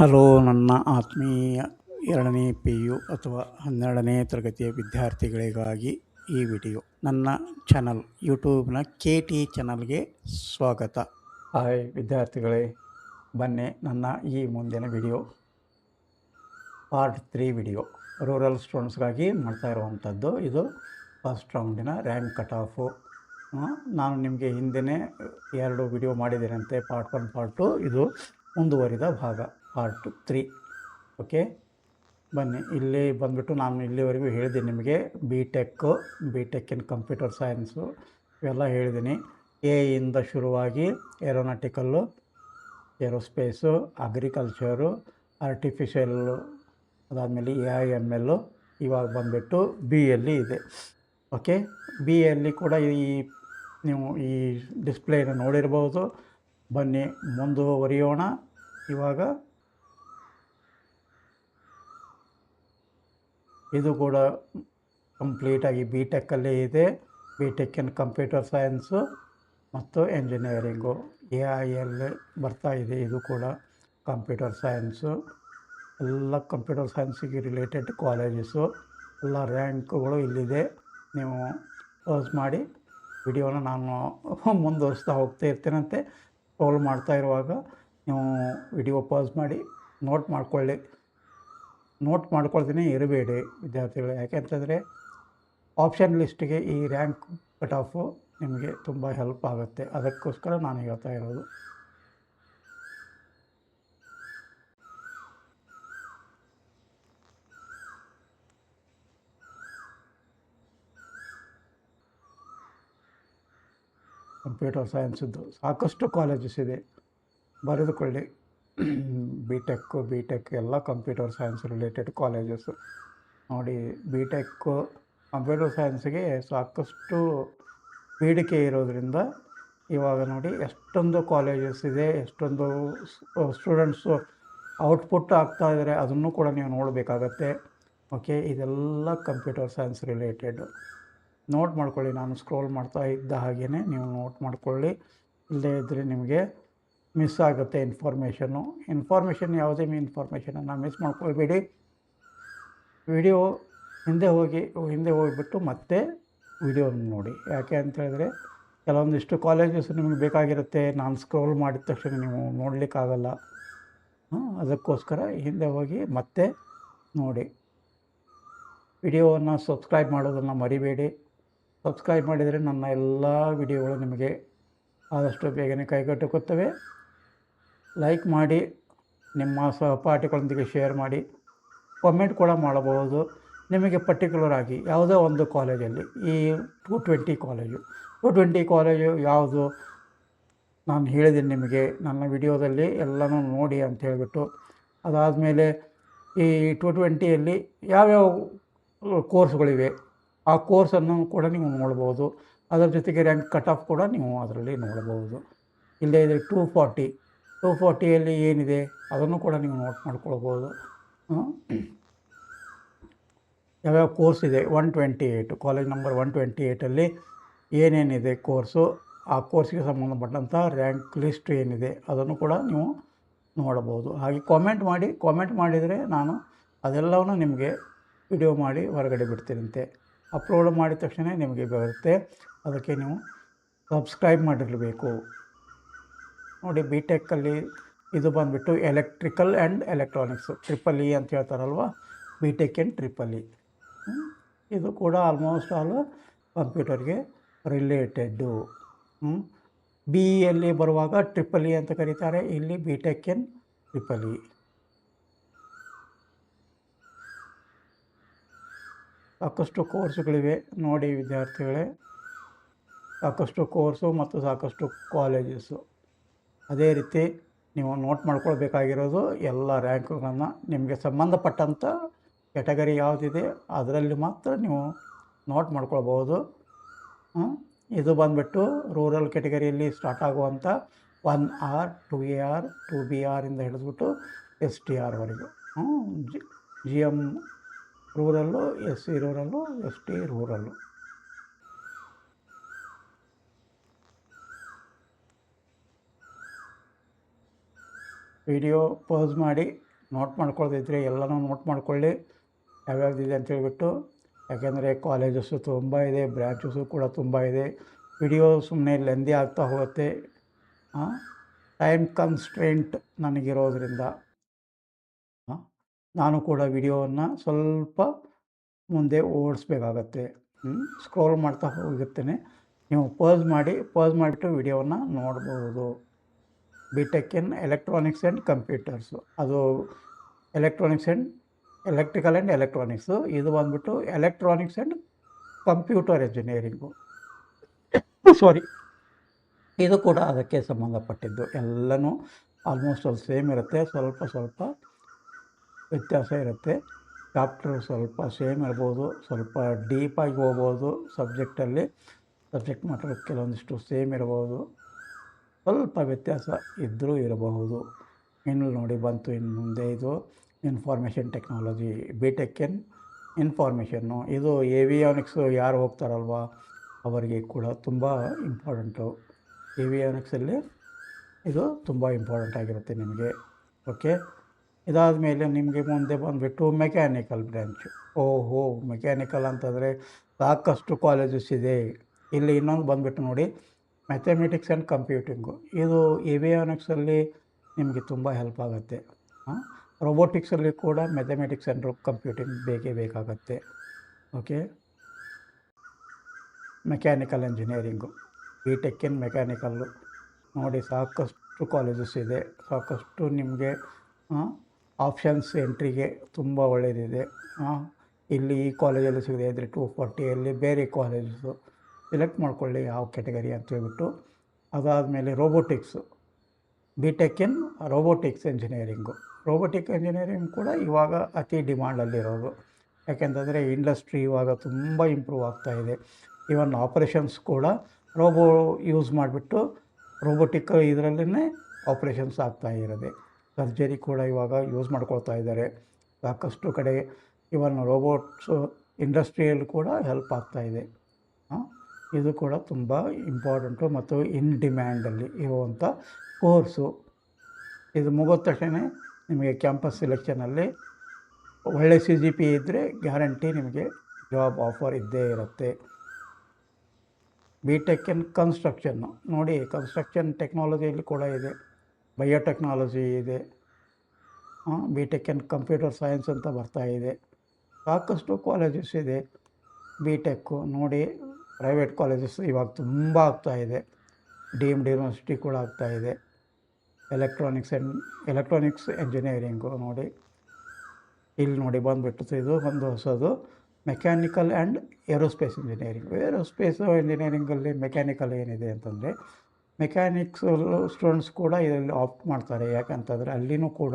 Hello ನನ್ನ ಆತ್ಮೀಯ 2ನೇ ಪಿ.ಯು ಅಥವಾ 12ನೇ ತರಗತಿಯ ವಿದ್ಯಾರ್ಥಿಗಳಿಗಾಗಿ ಈ ವಿಡಿಯೋ. ನನ್ನ ಚಾನಲ್ ಯೂಟ್ಯೂಬ್ನ ಕೆ.ಟಿ ಚಾನಲ್ಗೆ ಸ್ವಾಗತ. ಹಾಯ್ ವಿದ್ಯಾರ್ಥಿಗಳೇ, ಬನ್ನಿ ನನ್ನ ಈ ಮುಂದಿನ ವಿಡಿಯೋ ಪಾರ್ಟ್ 3 ವಿಡಿಯೋ ರೂರಲ್ ಸ್ಟೂಡೆಂಟ್ಸ್ಗಾಗಿ ಮಾಡ್ತಾ ಇರುವಂಥದ್ದು. ಇದು ಫಸ್ಟ್ ರೌಂಡಿನ ರ್ಯಾಂಕ್ ಕಟ್ ಆಫು. ನಾನು ನಿಮಗೆ ಹಿಂದೆ 2 ವಿಡಿಯೋ ಮಾಡಿದ್ದೇನಂತೆ, ಪಾರ್ಟ್ 1 ಪಾರ್ಟ್ 2. ಇದು ಮುಂದುವರಿದ ಭಾಗ ಪಾರ್ಟ್ 3. ಓಕೆ, ಬನ್ನಿ ಇಲ್ಲಿ ಬಂದುಬಿಟ್ಟು ನಾನು ಇಲ್ಲಿವರೆಗೂ ಹೇಳಿದ್ದೀನಿ ನಿಮಗೆ B tech in computer science ಇವೆಲ್ಲ ಹೇಳಿದ್ದೀನಿ. ಇಂದ ಶುರುವಾಗಿ ಏರೋನಾಟಿಕಲ್ಲು, ಏರೋಸ್ಪೇಸು, ಅಗ್ರಿಕಲ್ಚರು, ಆರ್ಟಿಫಿಷಿಯಲ್ಲು, ಅದಾದಮೇಲೆ AIML. ಇವಾಗ ಬಂದುಬಿಟ್ಟು ಬಿಯಲ್ಲಿ ಇದೆ. ಓಕೆ, ಬಿಯಲ್ಲಿ ಕೂಡ ನೀವು ಈ ಡಿಸ್ಪ್ಲೇನ ನೋಡಿರ್ಬೋದು. ಬನ್ನಿ ಮುಂದುವರಿಯೋಣ. ಇವಾಗ ಇದು ಕೂಡ ಕಂಪ್ಲೀಟಾಗಿ ಬಿ ಟೆಕ್ಕಲ್ಲೇ ಇದೆ. B tech in computer science ಮತ್ತು ಎಂಜಿನಿಯರಿಂಗು. AIL ಬರ್ತಾ ಇದೆ. ಇದು ಕೂಡ ಕಂಪ್ಯೂಟರ್ ಸೈನ್ಸು. ಎಲ್ಲ ಕಂಪ್ಯೂಟರ್ ಸೈನ್ಸಿಗೆ ರಿಲೇಟೆಡ್ ಕಾಲೇಜಸ್ಸು, ಎಲ್ಲ ರ್ಯಾಂಕ್ಗಳು ಇಲ್ಲಿದೆ. ನೀವು ಪಾಸ್ ಮಾಡಿ ವಿಡಿಯೋನ ನಾನು ಮುಂದುವರಿಸ್ತಾ ಹೋಗ್ತಾ ಇರ್ತೀನಂತೆ. ಸ್ಕ್ರೋಲ್ ಮಾಡ್ತಾ ಇರುವಾಗ ನೀವು ವಿಡಿಯೋ ಪಾಸ್ ಮಾಡಿ ನೋಟ್ ಮಾಡ್ಕೊಳ್ತೀನಿ ಇರಬೇಡಿ ವಿದ್ಯಾರ್ಥಿಗಳು. ಯಾಕೆಂತಂದರೆ ಆಪ್ಷನ್ ಲಿಸ್ಟಿಗೆ ಈ ರ್ಯಾಂಕ್ ಕಟ್ ಆಫು ನಿಮಗೆ ತುಂಬ ಹೆಲ್ಪ್ ಆಗುತ್ತೆ. ಅದಕ್ಕೋಸ್ಕರ ನಾನು ಹೇಳ್ತಾ ಇರೋದು. ಕಂಪ್ಯೂಟರ್ ಸೈನ್ಸದ್ದು ಸಾಕಷ್ಟು ಕಾಲೇಜಸ್ ಇದೆ, ಬರೆದುಕೊಳ್ಳಿ. ಬಿ ಟೆಕ್ ಎಲ್ಲ ಕಂಪ್ಯೂಟರ್ ಸೈನ್ಸ್ ರಿಲೇಟೆಡ್ ಕಾಲೇಜಸ್ಸು ನೋಡಿ. ಬಿ ಟೆಕ್ ಕಂಪ್ಯೂಟರ್ ಸೈನ್ಸಿಗೆ ಸಾಕಷ್ಟು ಬೇಡಿಕೆ ಇರೋದರಿಂದ ಇವಾಗ ನೋಡಿ ಎಷ್ಟೊಂದು ಕಾಲೇಜಸ್ ಇದೆ, ಎಷ್ಟೊಂದು ಸ್ಟೂಡೆಂಟ್ಸು ಔಟ್ಪುಟ್ ಆಗ್ತಾಯಿದ್ದಾರೆ. ಅದನ್ನು ಕೂಡ ನೀವು ನೋಡಬೇಕಾಗತ್ತೆ. ಓಕೆ, ಇದೆಲ್ಲ ಕಂಪ್ಯೂಟರ್ ಸೈನ್ಸ್ ರಿಲೇಟೆಡ್. ನೋಟ್ ಮಾಡ್ಕೊಳ್ಳಿ. ನಾನು ಸ್ಕ್ರೋಲ್ ಮಾಡ್ತಾ ಇದ್ದ ಹಾಗೇ ನೀವು ನೋಟ್ ಮಾಡ್ಕೊಳ್ಳಿ. ಇಲ್ಲದೇ ಇದ್ದರೆ ನಿಮಗೆ ಮಿಸ್ ಆಗುತ್ತೆ ಇನ್ಫಾರ್ಮೇಷನ್ ಯಾವುದೇ ಇನ್ಫಾರ್ಮೇಷನನ್ನು ಮಿಸ್ ಮಾಡ್ಕೊಳ್ಬೇಡಿ. ವಿಡಿಯೋ ಹಿಂದೆ ಹೋಗಿಬಿಟ್ಟು ಮತ್ತೆ ವಿಡಿಯೋನ ನೋಡಿ. ಯಾಕೆ ಅಂತೇಳಿದ್ರೆ ಕೆಲವೊಂದಿಷ್ಟು ಕಾಲೇಜಸ್ ನಿಮಗೆ ಬೇಕಾಗಿರುತ್ತೆ. ನಾನು ಸ್ಕ್ರೋಲ್ ಮಾಡಿದ ತಕ್ಷಣ ನೀವು ನೋಡಲಿಕ್ಕಾಗಲ್ಲ. ಅದಕ್ಕೋಸ್ಕರ ಹಿಂದೆ ಹೋಗಿ ಮತ್ತೆ ನೋಡಿ. ವಿಡಿಯೋವನ್ನು ಸಬ್ಸ್ಕ್ರೈಬ್ ಮಾಡೋದನ್ನು ಮರಿಬೇಡಿ. ಸಬ್ಸ್ಕ್ರೈಬ್ ಮಾಡಿದರೆ ನನ್ನ ಎಲ್ಲ ವಿಡಿಯೋಗಳು ನಿಮಗೆ ಆದಷ್ಟು ಬೇಗನೆ ಕೈಗೆಟುಕುತ್ತವೆ. ಲೈಕ್ ಮಾಡಿ, ನಿಮ್ಮ ಸಹಪಾಠಿಗಳೊಂದಿಗೆ ಶೇರ್ ಮಾಡಿ, ಕಾಮೆಂಟ್ ಕೂಡ ಮಾಡಬಹುದು. ನಿಮಗೆ ಪರ್ಟಿಕ್ಯುಲರ್ ಆಗಿ ಯಾವುದೋ ಒಂದು ಕಾಲೇಜಲ್ಲಿ ಈ 220 ಕಾಲೇಜು ಯಾವುದು ನಾನು ಹೇಳಿದ್ದೀನಿ ನಿಮಗೆ ನನ್ನ ವಿಡಿಯೋದಲ್ಲಿ ಎಲ್ಲನೂ ನೋಡಿ ಅಂತ ಹೇಳಿಬಿಟ್ಟು. ಅದಾದಮೇಲೆ ಈ 220ಯಲ್ಲಿ ಯಾವ್ಯಾವ ಕೋರ್ಸ್ಗಳಿವೆ ಆ ಕೋರ್ಸನ್ನು ಕೂಡ ನೀವು ನೋಡ್ಬೋದು. ಅದರ ಜೊತೆಗೆ ರ್ಯಾಂಕ್ ಕಟ್ ಆಫ್ ಕೂಡ ನೀವು ಅದರಲ್ಲಿ ನೋಡಬಹುದು. ಇಲ್ಲೇ ಇದೆ 240ಯಲ್ಲಿ ಏನಿದೆ ಅದನ್ನು ಕೂಡ ನೀವು ನೋಟ್ ಮಾಡ್ಕೊಳ್ಬೋದು. ಯಾವ್ಯಾವ ಕೋರ್ಸ್ ಇದೆ 128 ಕಾಲೇಜ್ ನಂಬರ್ 128ಅಲ್ಲಿ ಏನೇನಿದೆ ಕೋರ್ಸು, ಆ ಕೋರ್ಸಿಗೆ ಸಂಬಂಧಪಟ್ಟಂಥ ರ್ಯಾಂಕ್ ಲಿಸ್ಟ್ ಏನಿದೆ ಅದನ್ನು ಕೂಡ ನೀವು ನೋಡಬಹುದು. ಹಾಗೆ ಕಾಮೆಂಟ್ ಮಾಡಿದರೆ ನಾನು ಅದೆಲ್ಲವನ್ನು ನಿಮಗೆ ವಿಡಿಯೋ ಮಾಡಿ ಹೊರಗಡೆ ಬಿಡ್ತೀನಂತೆ. ಅಪ್ಲೋಡ್ ಮಾಡಿದ ತಕ್ಷಣ ನಿಮಗೆ ಬರುತ್ತೆ. ಅದಕ್ಕೆ ನೀವು ಸಬ್ಸ್ಕ್ರೈಬ್ ಮಾಡಿರಬೇಕು. ನೋಡಿ, ಬಿ ಟೆಕ್ಕಲ್ಲಿ ಇದು ಬಂದುಬಿಟ್ಟು ಎಲೆಕ್ಟ್ರಿಕಲ್ ಆ್ಯಂಡ್ ಎಲೆಕ್ಟ್ರಾನಿಕ್ಸು EEE ಅಂತ ಹೇಳ್ತಾರಲ್ವ, ಬಿ ಟೆಕ್ ಆ್ಯಂಡ್ EEE. ಇದು ಕೂಡ ಆಲ್ಮೋಸ್ಟ್ ಆಲ್ ಕಂಪ್ಯೂಟರ್ಗೆ ರಿಲೇಟೆಡ್ಡು. ಬಿಯಲ್ಲಿ ಬರುವಾಗ EEE ಅಂತ ಕರೀತಾರೆ, ಇಲ್ಲಿ ಬಿ ಟೆಕ್ ಆ್ಯಂಡ್ EEE. ಸಾಕಷ್ಟು ಕೋರ್ಸುಗಳಿವೆ ನೋಡಿ ವಿದ್ಯಾರ್ಥಿಗಳೇ, ಸಾಕಷ್ಟು ಕೋರ್ಸು ಮತ್ತು ಸಾಕಷ್ಟು ಕಾಲೇಜಸ್ಸು. ಅದೇ ರೀತಿ ನೀವು ನೋಟ್ ಮಾಡ್ಕೊಳ್ಬೇಕಾಗಿರೋದು ಎಲ್ಲ ರ್ಯಾಂಕುಗಳನ್ನು ನಿಮಗೆ ಸಂಬಂಧಪಟ್ಟಂಥ ಕ್ಯಾಟಗರಿ ಯಾವುದಿದೆ ಅದರಲ್ಲಿ ಮಾತ್ರ ನೀವು ನೋಟ್ ಮಾಡ್ಕೊಳ್ಬೋದು. ಇದು ಬಂದುಬಿಟ್ಟು ರೂರಲ್ ಕ್ಯಾಟಗರಿಯಲ್ಲಿ ಸ್ಟಾರ್ಟ್ ಆಗುವಂಥ 1R 2AR 2BR ಇಂದ ಹಿಡಿದ್ಬಿಟ್ಟು STRವರೆಗೂ. GM rural, SC rural, ST rural. Video pause ಮಾಡಿ ನೋಟ್ ಮಾಡ್ಕೊಳ್ಳೋದಿದ್ರೆ ಎಲ್ಲನೂ ನೋಟ್ ಮಾಡ್ಕೊಳ್ಳಿ ಯಾವ್ಯಾವ್ದಿದೆ ಅಂತೇಳ್ಬಿಟ್ಟು. ಯಾಕೆಂದರೆ ಕಾಲೇಜಸ್ಸು ತುಂಬ ಇದೆ, ಬ್ರ್ಯಾಂಚಸ್ಸು ಕೂಡ ತುಂಬ ಇದೆ. ವಿಡಿಯೋ ಸುಮ್ಮನೆ ಲೆಂದಿ ಆಗ್ತಾ ಹೋಗುತ್ತೆ. ಟೈಮ್ ಕನ್ಸ್ಟ್ರೇಂಟ್ ನನಗಿರೋದ್ರಿಂದ ನಾನು ಕೂಡ ವಿಡಿಯೋವನ್ನು ಸ್ವಲ್ಪ ಮುಂದೆ ಓಡಿಸ್ಬೇಕಾಗತ್ತೆ. ಸ್ಕ್ರೋಲ್ ಮಾಡ್ತಾ ಹೋಗುತ್ತೇನೆ. ನೀವು ಪಾಸ್ ಮಾಡಿಬಿಟ್ಟು ವಿಡಿಯೋವನ್ನು ನೋಡ್ಬೋದು. BTech in electronics and computers, ಅದು ಎಲೆಕ್ಟ್ರಿಕಲ್ ಆ್ಯಂಡ್ ಎಲೆಕ್ಟ್ರಾನಿಕ್ಸು. ಇದು ಬಂದ್ಬಿಟ್ಟು ಎಲೆಕ್ಟ್ರಾನಿಕ್ಸ್ ಆ್ಯಂಡ್ ಕಂಪ್ಯೂಟರ್ ಇಂಜಿನಿಯರಿಂಗು. ಸಾರಿ, ಇದು ಕೂಡ ಅದಕ್ಕೆ ಸಂಬಂಧಪಟ್ಟಿದ್ದು. ಎಲ್ಲನೂ ಆಲ್ಮೋಸ್ಟ್ ಅಲ್ಲಿ ಸೇಮ್ ಇರುತ್ತೆ, ಸ್ವಲ್ಪ ವ್ಯತ್ಯಾಸ ಇರುತ್ತೆ. ಚಾಪ್ಟರ್ ಸ್ವಲ್ಪ ಸೇಮ್ ಇರ್ಬೋದು, ಸ್ವಲ್ಪ ಡೀಪಾಗಿ ಹೋಗ್ಬೋದು. ಸಬ್ಜೆಕ್ಟ್ ಮಾತ್ರ ಕೆಲವೊಂದಿಷ್ಟು ಸೇಮ್ ಇರ್ಬೋದು, ಸ್ವಲ್ಪ ವ್ಯತ್ಯಾಸ ಇದ್ದರೂ ಇರಬಹುದು. ಇನ್ನು ನೋಡಿ ಬಂತು ಇನ್ನು ಮುಂದೆ ಇದು ಇನ್ಫಾರ್ಮೇಷನ್ ಟೆಕ್ನಾಲಜಿ, BTech ಇನ್ ಇನ್ಫಾರ್ಮೇಷನ್ನು. ಇದು ಏವಿಯಾನಿಕ್ಸು ಯಾರು ಹೋಗ್ತಾರಲ್ವ ಅವರಿಗೆ ಕೂಡ ತುಂಬ ಇಂಪಾರ್ಟೆಂಟು. ಏವಿಯಾನಿಕ್ಸಲ್ಲಿ ಇದು ತುಂಬ ಇಂಪಾರ್ಟೆಂಟ್ ಆಗಿರುತ್ತೆ ನಿಮಗೆ. ಓಕೆ, ಇದಾದ ಮೇಲೆ ನಿಮಗೆ ಮುಂದೆ ಬಂದುಬಿಟ್ಟು ಮೆಕ್ಯಾನಿಕಲ್ ಬ್ರ್ಯಾಂಚು. ಮೆಕ್ಯಾನಿಕಲ್ ಅಂತಂದರೆ ಸಾಕಷ್ಟು ಕಾಲೇಜಸ್ ಇದೆ. ಇಲ್ಲಿ ಇನ್ನೊಂದು ಬಂದುಬಿಟ್ಟು ನೋಡಿ, ಮ್ಯಾಥಮೆಟಿಕ್ಸ್ ಆ್ಯಂಡ್ ಕಂಪ್ಯೂಟಿಂಗು. ಇದು ಏವಿಯಾನಿಕ್ಸಲ್ಲಿ ನಿಮಗೆ ತುಂಬ ಹೆಲ್ಪ್ ಆಗುತ್ತೆ. ರೋಬೋಟಿಕ್ಸಲ್ಲಿ ಕೂಡ ಮ್ಯಾಥಮೆಟಿಕ್ಸ್ ಆ್ಯಂಡ್ ಕಂಪ್ಯೂಟಿಂಗ್ ಬೇಕಾಗತ್ತೆ. ಓಕೆ, ಮೆಕ್ಯಾನಿಕಲ್ ಇಂಜಿನಿಯರಿಂಗು, BTech ಇನ್ ಮೆಕ್ಯಾನಿಕಲ್ಲು ನೋಡಿ, ಸಾಕಷ್ಟು ಕಾಲೇಜಸ್ ಇದೆ, ಸಾಕಷ್ಟು ನಿಮಗೆ ಆಪ್ಷನ್ಸ್ ಎಂಟ್ರಿಗೆ ತುಂಬ ಒಳ್ಳೆಯದಿದೆ. ಇಲ್ಲಿ ಈ ಕಾಲೇಜಲ್ಲಿ ಸಿಗದೆ ಇದ್ದರೆ 240ಯಲ್ಲಿ ಬೇರೆ ಕಾಲೇಜಸ್ಸು ಸೆಲೆಕ್ಟ್ ಮಾಡ್ಕೊಳ್ಳಿ ಯಾವ ಕ್ಯಾಟಗರಿ ಅಂತ ಹೇಳ್ಬಿಟ್ಟು. ಅದಾದಮೇಲೆ ರೋಬೋಟಿಕ್ಸು, BTech ಇನ್ ರೋಬೋಟಿಕ್ಸ್ ಇಂಜಿನಿಯರಿಂಗು. ರೋಬೋಟಿಕ್ ಇಂಜಿನಿಯರಿಂಗ್ ಕೂಡ ಇವಾಗ ಅತಿ ಡಿಮಾಂಡಲ್ಲಿರೋದು. ಯಾಕೆಂತಂದರೆ ಇಂಡಸ್ಟ್ರಿ ಇವಾಗ ತುಂಬ ಇಂಪ್ರೂವ್ ಆಗ್ತಾಯಿದೆ. ಈವನ್ ಆಪರೇಷನ್ಸ್ ಕೂಡ ರೋಬೋ ಯೂಸ್ ಮಾಡಿಬಿಟ್ಟು ರೋಬೋಟಿಕ್ ಇದರಲ್ಲೇ ಆಪ್ರೇಷನ್ಸ್ ಆಗ್ತಾ ಇರೋದೆ. ಸರ್ಜರಿ ಕೂಡ ಇವಾಗ ಯೂಸ್ ಮಾಡ್ಕೊಳ್ತಾ ಇದ್ದಾರೆ ಸಾಕಷ್ಟು ಕಡೆ. ಇವನ್ ರೋಬೋಟ್ಸು ಇಂಡಸ್ಟ್ರಿಯಲ್ಲಿ ಕೂಡ ಹೆಲ್ಪ್ ಆಗ್ತಾಯಿದೆ. ಇದು ಕೂಡ ತುಂಬ ಇಂಪಾರ್ಟೆಂಟು ಮತ್ತು ಇನ್ ಡಿಮ್ಯಾಂಡಲ್ಲಿ ಇರುವಂಥ ಕೋರ್ಸು. ಇದು ಮುಗಿದ ತಕ್ಷಣ ನಿಮಗೆ ಕ್ಯಾಂಪಸ್ ಸೆಲೆಕ್ಷನಲ್ಲಿ ಒಳ್ಳೆ CGP ಇದ್ದರೆ ಗ್ಯಾರಂಟಿ ನಿಮಗೆ ಜಾಬ್ ಆಫರ್ ಇದ್ದೇ ಇರುತ್ತೆ. BTech ಇನ್ ಕನ್ಸ್ಟ್ರಕ್ಷನ್ನು ನೋಡಿ, ಕನ್ಸ್ಟ್ರಕ್ಷನ್ ಟೆಕ್ನಾಲಜಿಯಲ್ಲಿ ಕೂಡ ಇದೆ, ಬಯೋಟೆಕ್ನಾಲಜಿ ಇದೆ. BTech ಇನ್ ಕಂಪ್ಯೂಟರ್ ಸೈನ್ಸ್ ಅಂತ ಬರ್ತಾಯಿದೆ. ಸಾಕಷ್ಟು ಕಾಲೇಜಸ್ ಇದೆ. BTech ನೋಡಿ, ಪ್ರೈವೇಟ್ ಕಾಲೇಜಸ್ ಇವಾಗ ತುಂಬ ಆಗ್ತಾಯಿದೆ. ಡೀಮ್ಡ್ ಯೂನಿವರ್ಸಿಟಿ ಕೂಡ ಆಗ್ತಾಯಿದೆ. ಎಲೆಕ್ಟ್ರಾನಿಕ್ಸ್ ಇಂಜಿನಿಯರಿಂಗು ನೋಡಿ, ಇಲ್ಲಿ ನೋಡಿ ಬಂದುಬಿಟ್ಟು ಇದು ಒಂದು ಹೊಸದು mechanical and aerospace engineering. Aerospace ಇಂಜಿನಿಯರಿಂಗಲ್ಲಿ ಮೆಕ್ಯಾನಿಕಲ್ ಏನಿದೆ ಅಂತಂದರೆ, ಮೆಕ್ಯಾನಿಕ್ಸ್ ಸ್ಟೂಡೆಂಟ್ಸ್ ಕೂಡ ಇದರಲ್ಲಿ ಆಪ್ಟ್ ಮಾಡ್ತಾರೆ. ಯಾಕಂತಂದರೆ ಅಲ್ಲಿನೂ ಕೂಡ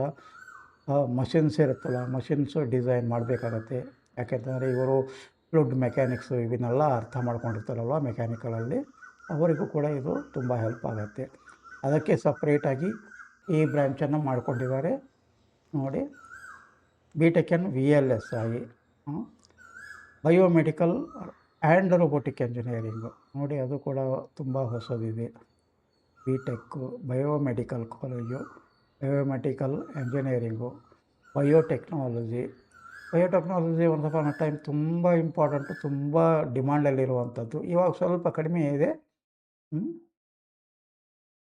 ಮಷಿನ್ಸ್ ಇರುತ್ತಲ್ಲ, ಮಷಿನ್ಸು ಡಿಸೈನ್ ಮಾಡಬೇಕಾಗತ್ತೆ. ಯಾಕೆಂತಂದರೆ ಇವರು ಫ್ಲೂಯಿಡ್ ಮೆಕ್ಯಾನಿಕ್ಸು ಇವನ್ನೆಲ್ಲ ಅರ್ಥ ಮಾಡ್ಕೊಂಡಿರ್ತಾರಲ್ವ ಮೆಕ್ಯಾನಿಕಲಲ್ಲಿ, ಅವರಿಗೂ ಕೂಡ ಇದು ತುಂಬ ಹೆಲ್ಪ್ ಆಗುತ್ತೆ. ಅದಕ್ಕೆ ಸಪ್ರೇಟಾಗಿ ಈ ಬ್ರ್ಯಾಂಚನ್ನು ಮಾಡ್ಕೊಂಡಿದ್ದಾರೆ ನೋಡಿ. BTech ಇನ್ VLS ಆಗಿ ಬಯೋಮೆಡಿಕಲ್ ಆ್ಯಂಡ್ ರೋಬೋಟಿಕ್ ಇಂಜಿನಿಯರಿಂಗು ನೋಡಿ, ಅದು ಕೂಡ ತುಂಬ ಹೊಸದಿದೆ. BTech biomedical college, biomedical engineering, biotechnology ಒಂದು ಅಪಾನ್ ಟೈಮ್ ತುಂಬ ಇಂಪಾರ್ಟೆಂಟು, ತುಂಬ ಡಿಮಾಂಡಲ್ಲಿರುವಂಥದ್ದು. ಇವಾಗ ಸ್ವಲ್ಪ ಕಡಿಮೆ ಇದೆ.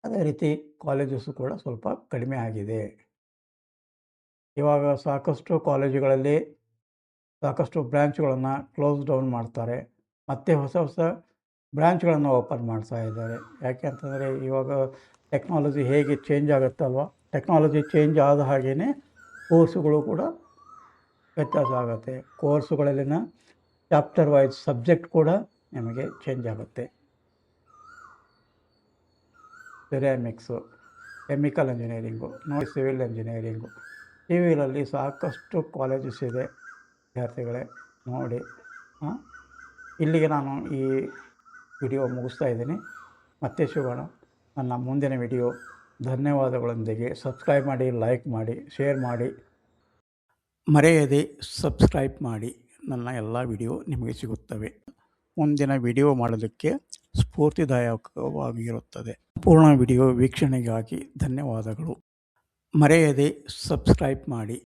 ಅದೇ ರೀತಿ ಕಾಲೇಜಸ್ಸು ಕೂಡ ಸ್ವಲ್ಪ ಕಡಿಮೆ ಆಗಿದೆ. ಇವಾಗ ಸಾಕಷ್ಟು ಕಾಲೇಜುಗಳಲ್ಲಿ ಸಾಕಷ್ಟು ಬ್ರ್ಯಾಂಚ್ಗಳನ್ನು ಕ್ಲೋಸ್ ಡೌನ್ ಮಾಡ್ತಾರೆ, ಮತ್ತು ಹೊಸ ಬ್ರ್ಯಾಂಚ್ಗಳನ್ನು ಓಪನ್ ಮಾಡ್ತಾ ಇದ್ದಾರೆ. ಯಾಕೆ ಅಂತಂದರೆ ಇವಾಗ ಟೆಕ್ನಾಲಜಿ ಹೇಗೆ ಚೇಂಜ್ ಆಗುತ್ತಲ್ವ, ಟೆಕ್ನಾಲಜಿ ಚೇಂಜ್ ಆದ ಹಾಗೆಯೇ ಕೋರ್ಸುಗಳು ಕೂಡ ವ್ಯತ್ಯಾಸ ಆಗುತ್ತೆ. ಕೋರ್ಸುಗಳಲ್ಲಿನ ಚಾಪ್ಟರ್ ವೈಸ್ ಸಬ್ಜೆಕ್ಟ್ ಕೂಡ ನಿಮಗೆ ಚೇಂಜ್ ಆಗುತ್ತೆ. ಸಿರಾಮಿಕ್ಸು, ಕೆಮಿಕಲ್ ಇಂಜಿನಿಯರಿಂಗು ನೋಡಿ, ಸಿವಿಲ್ ಇಂಜಿನಿಯರಿಂಗು. ಸಿವಿಲಲ್ಲಿ ಸಾಕಷ್ಟು ಕಾಲೇಜಸ್ ಇದೆ ವಿದ್ಯಾರ್ಥಿಗಳೇ ನೋಡಿ. ಇಲ್ಲಿಗೆ ನಾನು ಈ ವಿಡಿಯೋ ಮುಗಿಸ್ತಾ ಇದ್ದೀನಿ. ಮತ್ತೆ ಸಿಗೋಣ ನನ್ನ ಮುಂದಿನ ವಿಡಿಯೋ. ಧನ್ಯವಾದಗಳೊಂದಿಗೆ ಸಬ್ಸ್ಕ್ರೈಬ್ ಮಾಡಿ, ಲೈಕ್ ಮಾಡಿ, ಶೇರ್ ಮಾಡಿ. ಮರೆಯದೆ ಸಬ್ಸ್ಕ್ರೈಬ್ ಮಾಡಿ. ನನ್ನ ಎಲ್ಲ ವಿಡಿಯೋ ನಿಮಗೆ ಸಿಗುತ್ತವೆ. ಮುಂದಿನ ವಿಡಿಯೋ ಮಾಡೋದಕ್ಕೆ ಸ್ಫೂರ್ತಿದಾಯಕವಾಗಿರುತ್ತದೆ. ಪೂರ್ಣ ವಿಡಿಯೋ ವೀಕ್ಷಣೆಗಾಗಿ ಧನ್ಯವಾದಗಳು. ಮರೆಯದೆ ಸಬ್ಸ್ಕ್ರೈಬ್ ಮಾಡಿ.